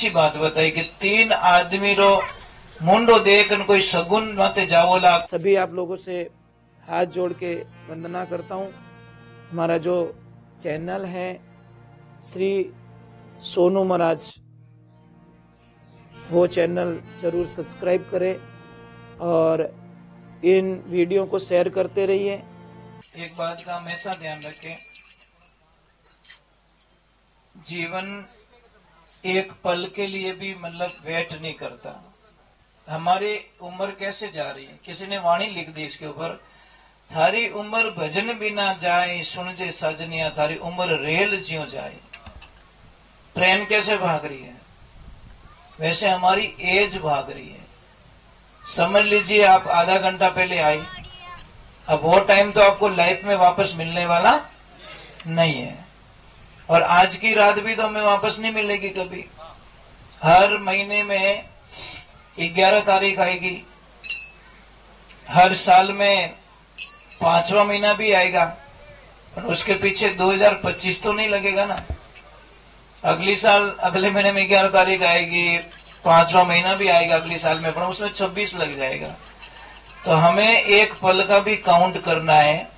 अच्छी बात बताई कि 3 आदमी रो मुंडो देख कोई सगुन माते जावोला। सभी आप लोगों से हाथ जोड़ के वंदना करता हूँ। हमारा जो चैनल है श्री सोनू महाराज, वो चैनल जरूर सब्सक्राइब करें और इन वीडियो को शेयर करते रहिए। एक बात का हमेशा ध्यान रखें, जीवन एक पल के लिए भी मतलब वेट नहीं करता। हमारी उम्र कैसे जा रही है, किसी ने वाणी लिख दी इसके ऊपर, थारी उम्र भजन बिना जाए सुन जे सजनिया, थारी उम्र रेल ज्यों जाए। ट्रेन कैसे भाग रही है वैसे हमारी एज भाग रही है। समझ लीजिए आप आधा घंटा पहले आई, अब वो टाइम तो आपको लाइफ में वापस मिलने वाला नहीं है, और आज की रात भी तो हमें वापस नहीं मिलेगी कभी। हर महीने में 11 तारीख आएगी, हर साल में 5वां महीना भी आएगा, और उसके पीछे 2025 तो नहीं लगेगा ना। अगली साल अगले महीने में 11 तारीख आएगी, 5वां महीना भी आएगा अगले साल में, पर उसमें 26 लग जाएगा। तो हमें एक पल का भी काउंट करना है।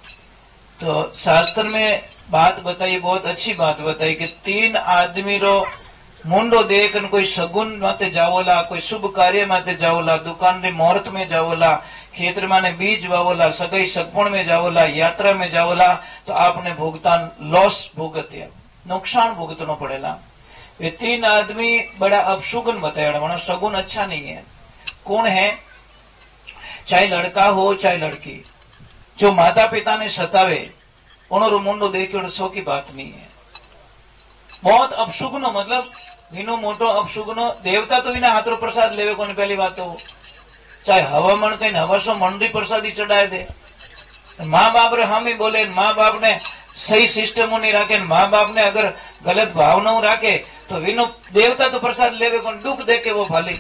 तो शास्त्र में बात बताई, बहुत अच्छी बात बताई कि 3 आदमी रो मुंडो देख कोई सगुन माते जावोला, कोई शुभ कार्य माते जावोला, दुकान रे मुहूर्त में जावोला, खेतर माने बीज वावोला, सगाई सगपण में जावोला, यात्रा में जावोला, तो आपने भुगतान लॉस भुगत्या, नुकसान भुगतनो पड़ेला। ये 3 आदमी बड़ा अपशुगन बताया, मानो सगुन अच्छा नहीं है। कौन है? चाहे लड़का हो चाहे लड़की, जो माता पिता ने सतावे उन्होंने मुंडो देखियो सो की बात नहीं है। बहुत अपशुगनो, मतलब विनो मोटो अपशुगनो। देवता तो विना हाथरो प्रसाद लेवे कोने, पहली बात तो चाहे हवामण कहीं हवासो मंडी प्रसादी चढ़ाए दे, माँ बाप रे हम ही बोले, माँ बाप ने सही सिस्टम नहीं राखे, माँ बाप ने अगर गलत भावना राखे तो विनो देवता तो प्रसाद लेवे कोने, दुख देखे वो भाली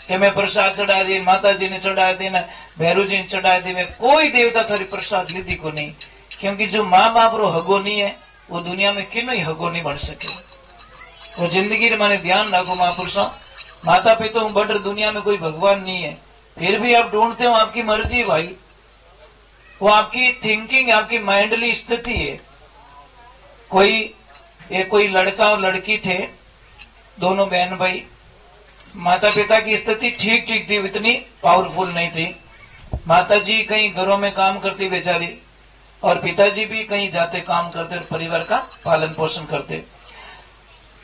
कि मैं प्रसाद चढ़ा दी, माता जी ने चढ़ा दी ना, भैरू जी ने चढ़ा दी, मैं कोई देवता थारी प्रसाद लीधी को नहीं। क्योंकि जो माँ बाप रो हगो नहीं है वो दुनिया में किनो ही हगो नहीं बन सके। वो जिंदगी रे माने ध्यान रखो महापुरुषों, माता पिता हूं बड़ दुनिया में कोई भगवान नहीं है, फिर भी आप ढूंढते हो, आपकी मर्जी है भाई, वो आपकी थिंकिंग, आपकी माइंडली स्थिति है। कोई लड़का और लड़की थे, दोनों बहन भाई, माता पिता की स्थिति ठीक ठीक थी, इतनी पावरफुल नहीं थी। माता जी कहीं घरों में काम करती बेचारी, और पिताजी भी कहीं जाते काम करते, परिवार का पालन पोषण करते।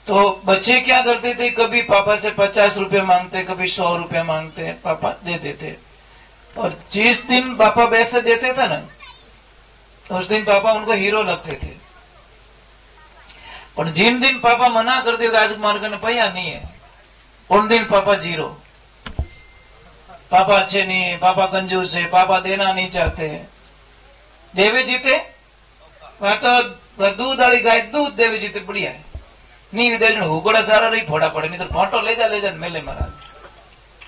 तो बच्चे क्या करते थे, कभी पापा से 50 रुपए मांगते, कभी 100 रुपए मांगते, पापा दे देते। और जिस दिन पापा पैसे देते थे ना, उस दिन पापा उनको हीरो लगते थे। और जिन दिन पापा मना करते हो आज मार्ग ने पैया नहीं है, उन दिन पापा जीरो। पापा अच्छे नहीं, पापा कंजूस है, पापा देना नहीं चाहते। देवे जीते वह तो दूध वाली गाय दूध देवे जीते बढ़िया है, नहीं दे हुकड़ा सारा रही फोड़ा पड़े, नहीं तो फोटो ले जा मेले महाराज,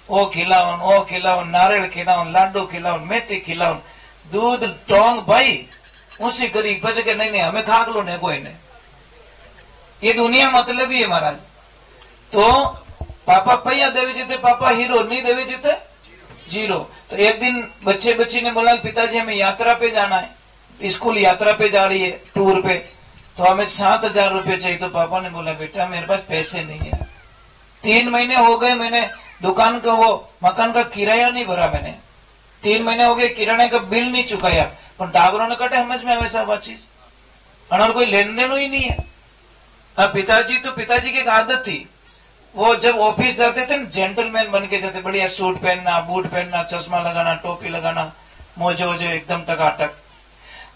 ओ खिलावन, नारियल खिलावन, लाडू खिलावन, मेथी खिलावन, दूध टोंग भाई उसी करी पचे के नहीं हमें खाक लो ने कोई ने। ये दुनिया मतलब ही है महाराज। तो पापा पैया देवे जीते, पापा हीरो, नहीं देवे जीते जीरो। तो एक दिन बच्ची ने बोला पिताजी हमें यात्रा पे जाना है, स्कूल यात्रा पे जा रही है, टूर पे, तो हमें 7,000 रुपए चाहिए। तो पापा ने बोला बेटा मेरे पास पैसे नहीं है, 3 महीने हो गए मैंने दुकान का वो मकान का किराया नहीं भरा, मैंने 3 महीने हो गए किराने का बिल नहीं चुकाया, पर टाबरों ने कटे समझ में वैसा बात चीज, और कोई लेन देन ही नहीं है। अब पिताजी की एक आदत थी, वो जब ऑफिस जाते थे ना जेंटलमैन बन के जाते, बढ़िया सूट पहनना, बूट पहनना, चश्मा लगाना, टोपी लगाना, मोजे वोजे एकदम टकाटक।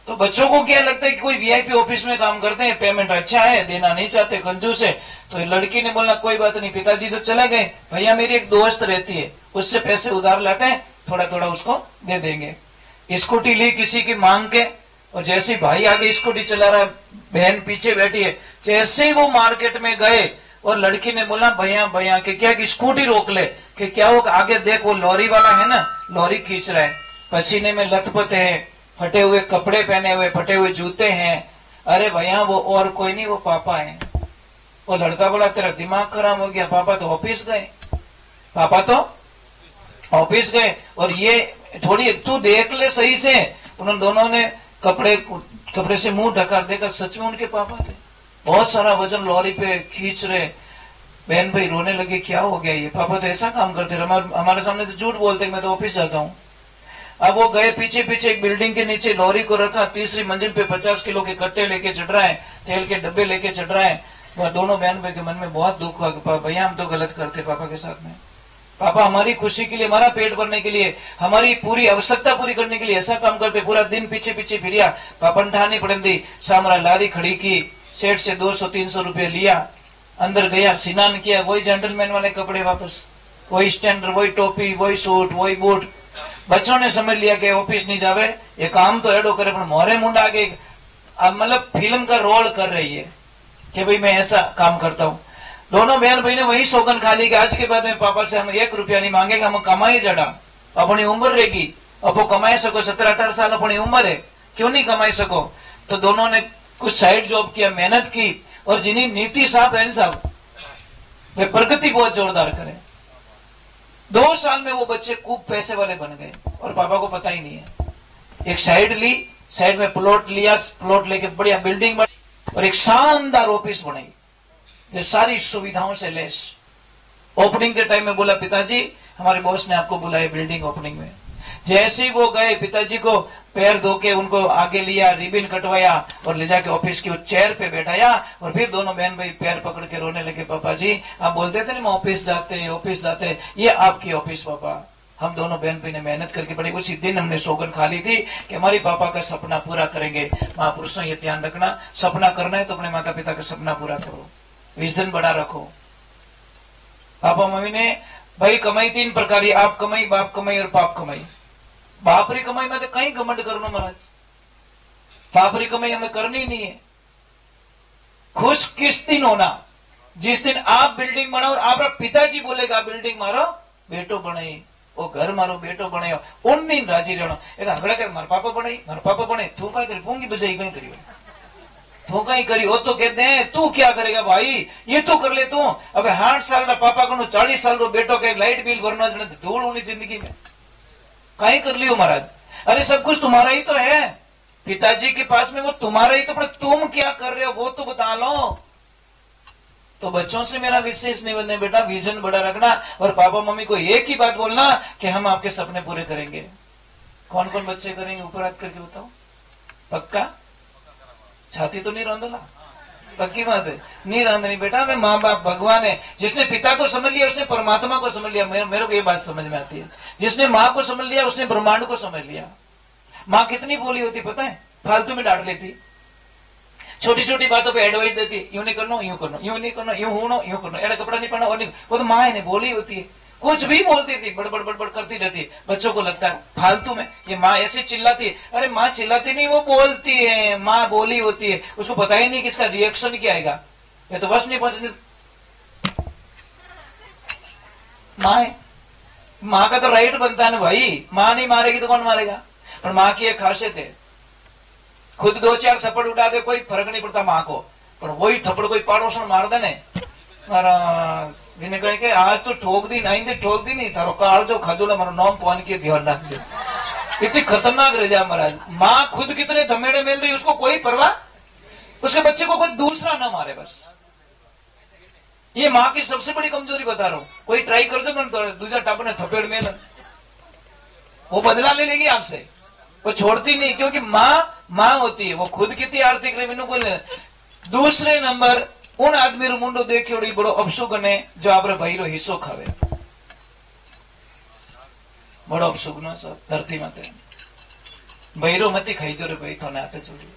तो बच्चों को क्या लगता है कि कोई वीआईपी ऑफिस में काम करते हैं, पेमेंट अच्छा है, देना नहीं चाहते, कंजूस है। तो लड़की ने बोला कोई बात नहीं, पिताजी तो चले गए, भैया मेरी एक दोस्त रहती है, उससे पैसे उधार लाते हैं, थोड़ा थोड़ा उसको दे देंगे। स्कूटी ली किसी की मांग के, और जैसे भाई आगे स्कूटी चला रहा है, बहन पीछे बैठी है, जैसे ही वो मार्केट में गए और लड़की ने बोला भैया कि क्या स्कूटी रोक ले, कि क्या वो आगे देख वो लॉरी वाला है ना, लॉरी खींच रहा है, पसीने में लथपथ है, फटे हुए कपड़े पहने हुए, फटे हुए जूते हैं। अरे भैया वो और कोई नहीं, वो पापा है। वो लड़का बोला तेरा दिमाग खराब हो गया, पापा तो ऑफिस गए, पापा तो ऑफिस गए, और ये थोड़ी तू देख ले सही से। उन्होंने दोनों ने कपड़े से मुंह ढका, देखा सच में उनके पापा थे। बहुत सारा वजन लॉरी पे खींच रहे। बहन भाई रोने लगे, क्या हो गया, ये पापा तो ऐसा काम करते, हमारे सामने तो झूठ बोलते, मैं तो ऑफिस जाता हूँ। अब वो गए पीछे पीछे एक बिल्डिंग के नीचे लॉरी को रखा, तीसरी मंजिल पे 50 किलो के कट्टे लेके चढ़ रहा है, तेल के डब्बे लेके चढ़ रहा है। वह दोनों बहन भाई के मन में बहुत दुख हुआ कि भैया हम तो गलत करते पापा के साथ में। पापा हमारी खुशी के लिए, हमारा पेट भरने के लिए, हमारी पूरी आवश्यकता पूरी करने के लिए ऐसा काम करते। पूरा दिन पीछे पीछे फिरिया, पापा ने ठानी पड़ी, सामरा लारी खड़ी की, सेठ से 200-300 रुपये लिया, अंदर गया, स्नान किया, वही जेंटलमैन वाले कपड़े वापस, वही स्टैंडर्ड, वही टोपी, वही सूट, वही बूट। बच्चों ने समझ लिया कि ऑफिस नहीं जावे, ये काम तो एडो करे, पर मोरे मुंडा आगे मतलब फिल्म का रोल कर रही है कि भाई मैं ऐसा काम करता हूँ। दोनों बहन भाई ने वही सौगन खा ली कि आज के बाद में पापा से हम 1 रुपया नहीं मांगेंगे, हम कमाई जड़ा, अपनी उम्र रहेगी, अब वो कमाई सको, 17-18 साल अपनी उम्र है, क्यों नहीं कमाई सको। तो दोनों ने कुछ साइड जॉब किया, मेहनत की, और जिन्हें नीति साहब है साहब, वे प्रगति बहुत जोरदार करें। 2 साल में वो बच्चे खूब पैसे वाले बन गए और पापा को पता ही नहीं है। एक साइड ली, साइड में प्लॉट लिया, प्लॉट लेके बढ़िया बिल्डिंग बनी और एक शानदार ऑफिस बनाई जो सारी सुविधाओं से लेस। ओपनिंग के टाइम में बोला पिताजी हमारे बॉस ने आपको बुलाया बिल्डिंग ओपनिंग में। जैसे ही वो गए, पिताजी को पैर धो के उनको आगे लिया, रिबिन कटवाया और ले जाके ऑफिस की चेयर पे बैठाया, और फिर दोनों बहन भाई पैर पकड़ के रोने लगे, पापा जी आप बोलते थे ना ऑफिस जाते, ये आपकी ऑफिस पापा। हम दोनों बहन भाई ने मेहनत करके पड़ी, उसी दिन हमने सौगन खा ली थी कि हमारी पापा का सपना पूरा करेंगे। महापुरुषों ये ध्यान रखना, सपना करना है तो अपने माता पिता का सपना पूरा करो, विजन बड़ा रखो। पापा मम्मी ने भाई कमाई 3 प्रकार की, आप कमाई, बाप कमाई और पाप कमाई। बापरी कमाई में तो कहीं घमंड करना महाराज, बापरी कमाई हमें करनी नहीं है। खुश किस दिन होना, जिस दिन आप बिल्डिंग बनाओ और आपका पिताजी बोलेगा बिल्डिंग मारो बेटो बनाई, वो घर मारो बेटो बनायो, उन दिन राजी रहना। हगड़ा कर मार पापा बने तू क्या करी, पोंगी बजाई कहीं करियो, तू कहीं करी, वो तो कहते हैं तू क्या करेगा भाई, ये तो कर ले तू। अब 60 साल का पापा को 40 साल रो बेटो के लाइट बिल भरना धूल होनी जिंदगी में, कहीं कर लियो महाराज। अरे सब कुछ तुम्हारा ही तो है, पिताजी के पास में वो तुम्हारा ही तो, पर तुम क्या कर रहे हो वो तो बता लो। तो बच्चों से मेरा विशेष निवेदन है बेटा, विजन बड़ा रखना और पापा मम्मी को एक ही बात बोलना कि हम आपके सपने पूरे करेंगे। कौन कौन बच्चे करेंगे ऊपर हाथ करके बताओ, पक्का? छाती तो नहीं रौंदला, पक्की बात है, नहीं रौंदनी बेटा। मैं माँ बाप भगवान है, जिसने पिता को समझ लिया उसने परमात्मा को समझ लिया। मेरे को ये बात समझ में आती है, जिसने माँ को समझ लिया उसने ब्रह्मांड को समझ लिया। माँ कितनी बोली होती पता है, फालतू में डांट लेती, छोटी छोटी बातों पे एडवाइस देती, यूं नहीं करना यूं करना, यूं नहीं करना यूं होना यूं करना, एड़ा कपड़ा नहीं पहना और नहीं, वो तो माँ ने बोली होती है। कुछ भी बोलती थी, बड़बड़ बड़बड़ करती रहती है। बच्चों को लगता है फालतू में ये माँ ऐसे चिल्लाती है, अरे माँ चिल्लाती नहीं, वो बोलती है, माँ बोली होती है, उसको पता ही नहीं कि इसका रिएक्शन क्या आएगा, ये तो बस नहीं पसंद। माँ का तो राइट बनता है ना भाई, माँ नहीं मारेगी तो कौन मारेगा। पर माँ की एक खासियत है, खुद 2-4 थप्पड़ उड़ा दे कोई फर्क नहीं पड़ता माँ को, पर वही थप्पड़ कोई पाड़ोसन मार दे ने विने कहे कि आज तो ठोक दी नहीं, ठोक दी नहीं, थारो काल जो खाजोला मारो नाम कौन के ध्यान रखजे। इतनी खतरनाक रह जा महाराज। माँ खुद कितने धमेड़े मिल रही, उसको कोई परवाह, उसके बच्चे को कोई दूसरा ना मारे बस। ये माँ की सबसे बड़ी कमजोरी बता रहा हूं। कोई ट्राई कर सको तो दूसरा टाप ने थपेड़ मेल, वो बदला ले लेगी आपसे, वो छोड़ती नहीं, क्योंकि माँ होती है, वो खुद कितनी आर्थिक रही। दूसरे नंबर उन आदमी रो मुंडो देखियो बड़ो अपसुगन है जो आपरे भाई रो हिस्सो खावे, बड़ो अपसुगन सब धरती माते भाई रो मती खाई जो रे भाई थोने हाथे जोड़ी,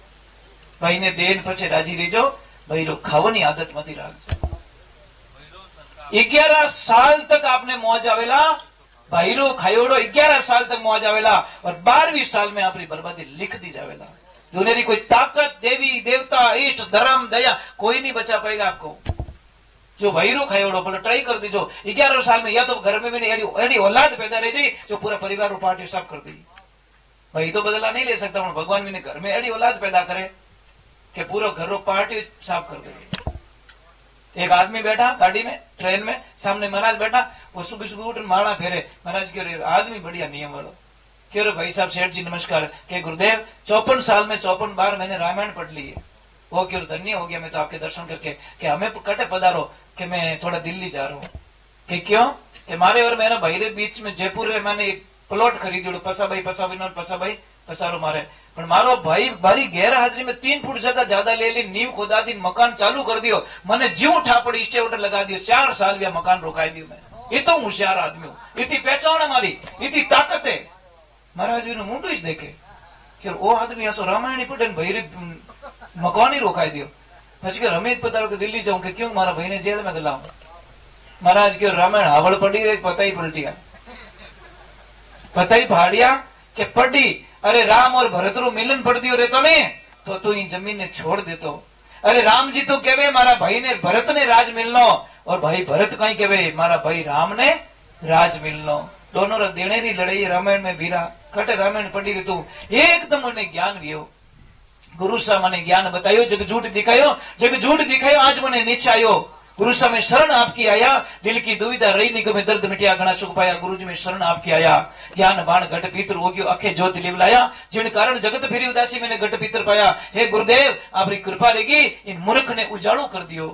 भाई ने देन पछे राजी रहीजो, भाई रो खावनी आदत मती राखजो। 11 साल तक आपने मौज आवेला, भाई रो खायोड़ो 11 साल तक मौज आवेला, और 12वीं साल में आपकी बर्बादी लिख दी जावेला। दुनिया की कोई ताकत, देवी देवता, इष्ट, धर्म, दया कोई नहीं बचा पाएगा आपको। जो भैरो खायोड़ो बोले ट्राई कर दीजो, 11 साल में या तो घर में मैंने एडी औलाद पैदा रह जाए जो पूरा परिवार पार्टी साफ कर दी। भाई तो बदला नहीं ले सकता, भगवान मैंने घर में एडी औलाद पैदा करे कि पूरा घर पार्टी साफ कर दे। एक आदमी बैठा गाड़ी में, ट्रेन में, सामने महाराज बैठा, वो सुबह सुबह उठ माला फेरे। महाराज कह रहे आदमी बढ़िया नियम वाला, कह रहे भाई साहब सेठ जी नमस्कार, के गुरुदेव 54 साल में 54 बार मैंने रामायण पढ़ ली है। वो क्यों धन्य हो गया मैं तो आपके दर्शन करके, कि हमें कटे पधारो, कि मैं थोड़ा दिल्ली जा रहा हूँ। कि क्यों? कि मारे और मेरा भाई रे बीच में जयपुर में मैंने एक प्लॉट खरीदी, पसाभाई पसारो मारे, पर मारो भाई बारी गैर हाजरी में 3 फुट जगह ज्यादा ले ली, नींव खोदा दी, मकान चालू कर दियो, मैंने जीव उठा पड़ी, स्टे ऑर्डर लगा दियो, 4 साल भी मकान रोकाई दियो। मैं ये तो होशियार आदमी हूँ, इतनी पहचान हमारी, इतनी ताकत है। महाराज जी ने मुंडू ही देखे कि वो आदमी ऐसा रामायण पढ़े भाई रे मकान ही रोकाई दियो। પછી રમેશ પધારો કે દિલ્હી જાઉં, કે ક્यों? મારા ભાઈને જેલ में ગલાऊं। महाराज के रामायण हावड़ पड़ी रे, पता ही पलटिया, पता ही फाड़िया के पढ़ी। अरे राम और भरत रो मिलन पड़ दियो रे तो ने, तो तू इन जमीन ने छोड़ देतो। अरे राम जी तो कहवे मारा भाई ने भरत ने राज मिलनो, और भाई भरत कहीं कहवे मारा भाई राम ने राज मिलनो। दोनों रा देनेरी लड़ाई रामायण में भीरा कटे रामायण पढ़ी रे तू एकदम ने ज्ञान वियो। गुरु साहब मैंने ज्ञान बतायो, जग झूठ दिखायो, आज मैंने नीचे आयो। गुरु साहब में शरण आपकी आया, दिल की दुविधा रही निगम में दर्द मिटिया, घना सुख पाया। गुरु जी में शरण आपकी आया, ज्ञान बाण घट पीतर हो गयो, अखे ज्योति लिवलाया, जिन कारण जगत फिरी उदासी मैंने घट पीतर पाया। हे गुरुदेव आपकी कृपा रहेगी, इन मूर्ख ने उजाड़ो कर दियो।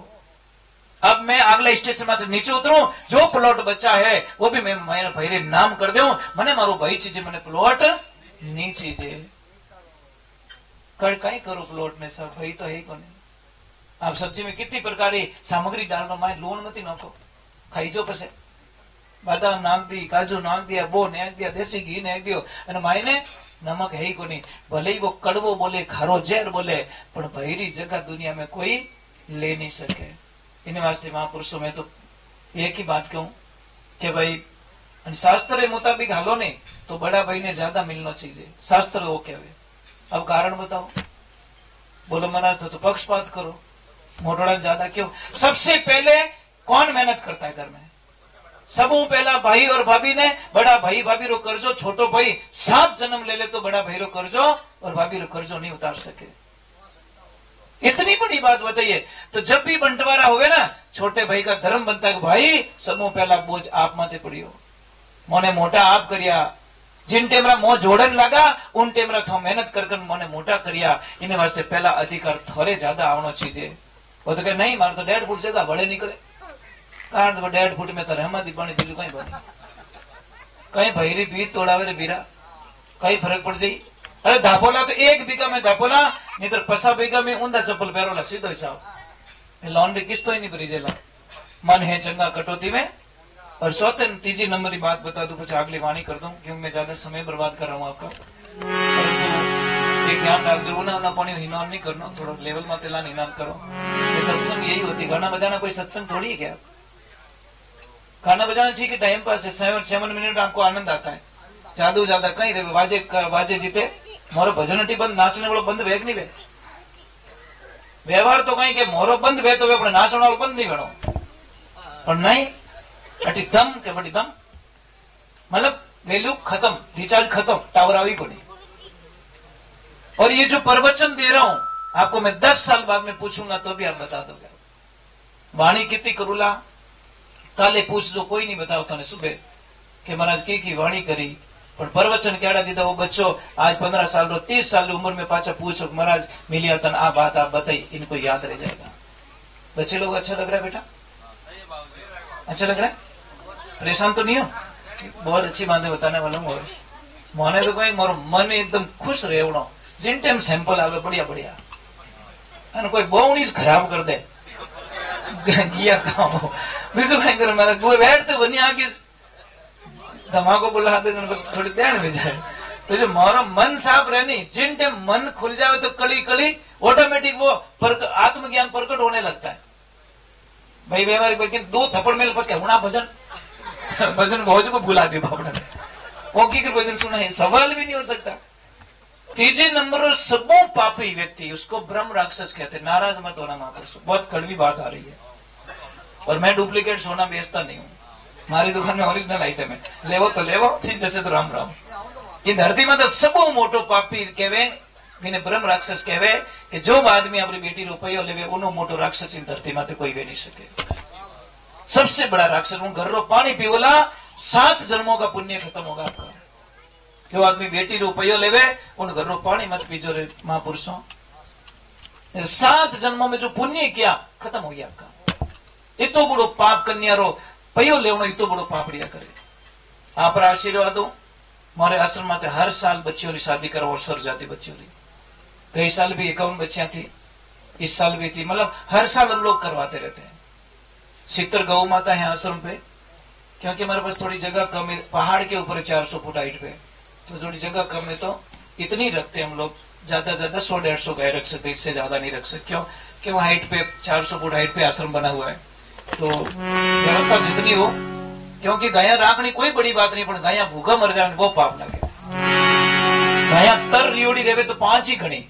अब मैं अगले स्टेशन में नीचे उतरू, जो प्लॉट बचा है वो भी मैं मेरे भाई नाम कर दूं, मने मारो भाई चीजे मैंने प्लॉट नहीं चीजे कई करो प्लॉट में सब भाई तो है को नहीं। आप सब्जी में कितनी प्रकार की सामग्री डालना, माए लोन मत नाखो, खाई जो पसे बादाम नाख दी, काजू नाख दिया, वो नाख दिया, देसी घी नाख दियो, अने माए ने नमक है ही को नहीं। भले ही वो कड़वो बोले, खारो जहर बोले, पर भैरी जगह दुनिया में कोई ले नहीं सके। इन वास्ते महापुरुषों में तो एक ही बात कहूं कि भाई शास्त्र मुताबिक हालो नहीं तो बड़ा भाई ने ज्यादा मिलना चाहिए, शास्त्र वो कहवे। अब कारण बताओ, बोलो महाराज तो पक्षपात करो, मोटोड़ा ज्यादा क्यों? सबसे पहले कौन मेहनत करता है घर में? सबू पहला भाई और भाभी ने। बड़ा भाई भाभी रो कर्जो, छोटो भाई 7 जन्म ले ले तो बड़ा भाई रो कर्जो और भाभी रो कर्जो नहीं उतार सके। इतनी बड़ी बात बताइए। तो जब भी बंटवारा हुए ना, छोटे भाई का धर्म बनता है, भाई समूह पहला बोझ आप माथे पड़ियो, मोने मोटा आप करिया, जिन टेमरा मोह जोड़न लगा उन टेमरा थो मेहनत कर मोने मोटा करिया। इन वास्ते पहला अधिकार थोड़े ज्यादा आवनो चाहिए। वो तो कहे नहीं मारो तो 1.5 फुट जगह बड़े निकले, कारण तो 1.5 फुट में तो रहमत बनी, बीजू कहीं बनी, कहीं भैरी बीज तोड़ावे रे बीरा, कहीं फर्क पड़ जाई। अरे धापोला तो 1 बीघा में धापोला, नहीं तो 50 बीघा में ऊंधा चप्पल पहरोला, सीधो हिसाब। लॉन्ड्री किस्तो ही नहीं भरी जेला, मन है चंगा कटौती में। और चौथे तीसरी नंबर की बात बता दूं, પછી अगली वाणी कर दूं, क्योंकि मैं ज्यादा समय बर्बाद कर रहा हूं आपका। परंतु एक ध्यान रखो, उना पानी हिनान नहीं करना, थोड़ा लेवल में तेला हिनान करो। ये सत्संग यही होती, गाना बजाना कोई सत्संग थोड़ी है क्या? गाना बजाना ठीक है, टाइम पास है, 7 मिनट आपको आनंद आता है, ज्यादा ज्यादा कहीं रहे वाजे जीते। मोरो भजन टी बंद, नाचने वालों बंद वेग नहीं वे। व्यवहार तो कहीं के मोरो बंद वे तो वे अपने नाचने वालों बंद नहीं बनो, पर नहीं अटी दम के बड़ी दम, मतलब वैल्यू खत्म, रिचार्ज खत्म, टावर आई पड़ी। और ये जो प्रवचन दे रहा हूं आपको, मैं 10 साल बाद में पूछूंगा तो भी आप बता दोगे वाणी कितनी करूला। काले पूछ दो, कोई नहीं बताओ तने सुबह कि महाराज की वाणी करी, पर प्रवचन क्या दीदा वो बच्चों आज 15 साल रो 30 साल की उम्र में पाचा पूछो महाराज मिलिया तन आ बात आप बताई, इनको याद रह जाएगा। बच्चे लोग अच्छा लग रहा है बेटा? अच्छा लग रहा है? परेशान तो नहीं हो? बहुत अच्छी बातें बताने वाला हूँ। मोने तो कोई मोर मन एकदम खुश रेवड़ो, जिन टाइम सैंपल आवे बढ़िया बढ़िया, અને કોઈ બહુ ની ખરાબ कर दे गया काम हो बीजू कहीं करे मारे वो बैठते बनी आगे धमाको बुला दे थोड़ी ध्यान में जाए। तो जो मारा मन साफ रहनी, जिन टाइम मन खुल जाए तो कली कली ऑटोमेटिक वो आत्मज्ञान प्रकट होने लगता है। भाई व्यवहार करके 2 थप्पड़ मेल पस के हुना भजन भजन भोज को भुला दियो बाप ने, ओकी के भजन सुना है, सवाल भी नहीं हो सकता। तीसरे नंबर सबो पापी व्यक्ति, उसको ब्रह्म राक्षस कहते। नाराज मत होना महापुरुष, बहुत कड़वी बात आ रही है। और मैं डुप्लीकेट सोना बेचता नहीं हूँ, मारी दुकान में ओरिजिनल आइटम है, लेवो तो लेवो, ठीक जैसे तो राम राम। ये धरती में तो सबो मोटो पापी कहवे विने ब्रह्म राक्षस कहवे कि जो आदमी अपनी बेटी रुपयो लेवे उनो मोटो राक्षस इन धरती माते कोई भी नहीं सके। सबसे बड़ा राक्षस वो घर रो पानी पीवला 7 जन्मों का पुण्य खत्म होगा आपका। जो आदमी बेटी रुपयो लेवे उन घर रो पानी मत पीजो रे महापुरुषों, 7 जन्मों में जो पुण्य किया खत्म हो गया आपका। इतो बड़ो पाप कन्या रो पयो लेवनो इतो बड़ो पापड़िया करे। आप आशीर्वाद दो मारे आश्रम माते हर साल बच्चियों की शादी करो और स्वर जाति बच्चियों की। कई साल भी 51 बच्चियां थी, इस साल भी थी, मतलब हर साल हम लोग करवाते रहते हैं। 70 गौ माता है आश्रम पे, क्योंकि हमारे पास थोड़ी जगह कम है, पहाड़ के ऊपर 400 फुट हाइट पे, तो थोड़ी जगह कम है तो इतनी रखते हम लोग। ज्यादा से ज्यादा 100-150 गाय रख सकते, इससे ज्यादा नहीं रख सकते। क्यों? क्यों हाइट पे 400 फुट हाइट पे आश्रम बना हुआ है, तो व्यवस्था जितनी हो, क्योंकि गाया राखनी कोई बड़ी बात नहीं, पर गाया भूखा मर जाए वो पाप लगे। गाया तर रियोड़ी रहे तो 5 ही घनी,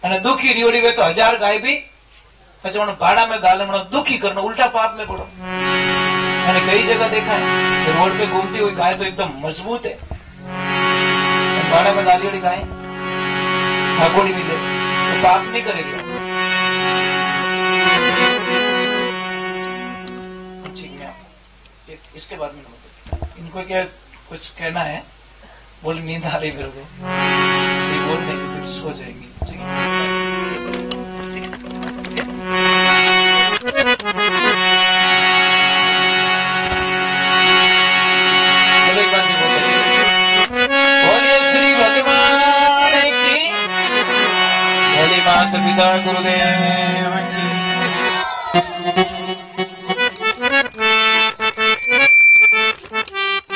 दुखी रियोड़ी रहे तो 1000 गाय भी પછી ભાડા में गालमणो दुखी करना उल्टा पाप में पड़ो। मैंने कई जगह देखा है कि रोड पे घूमती हुई गाय तो एकदम मजबूत है, भाड़ा में गाली वाली गाय हाकोड़ी मिले तो पाप नहीं करेगी। इसके बाद में इनको क्या कुछ कहना है, बोले नींद आ रही मेरे को, ये बोल देंगे फिर सो जाएंगी। बोलिए श्री भगवान की, बोली माता पिता गुरुदेव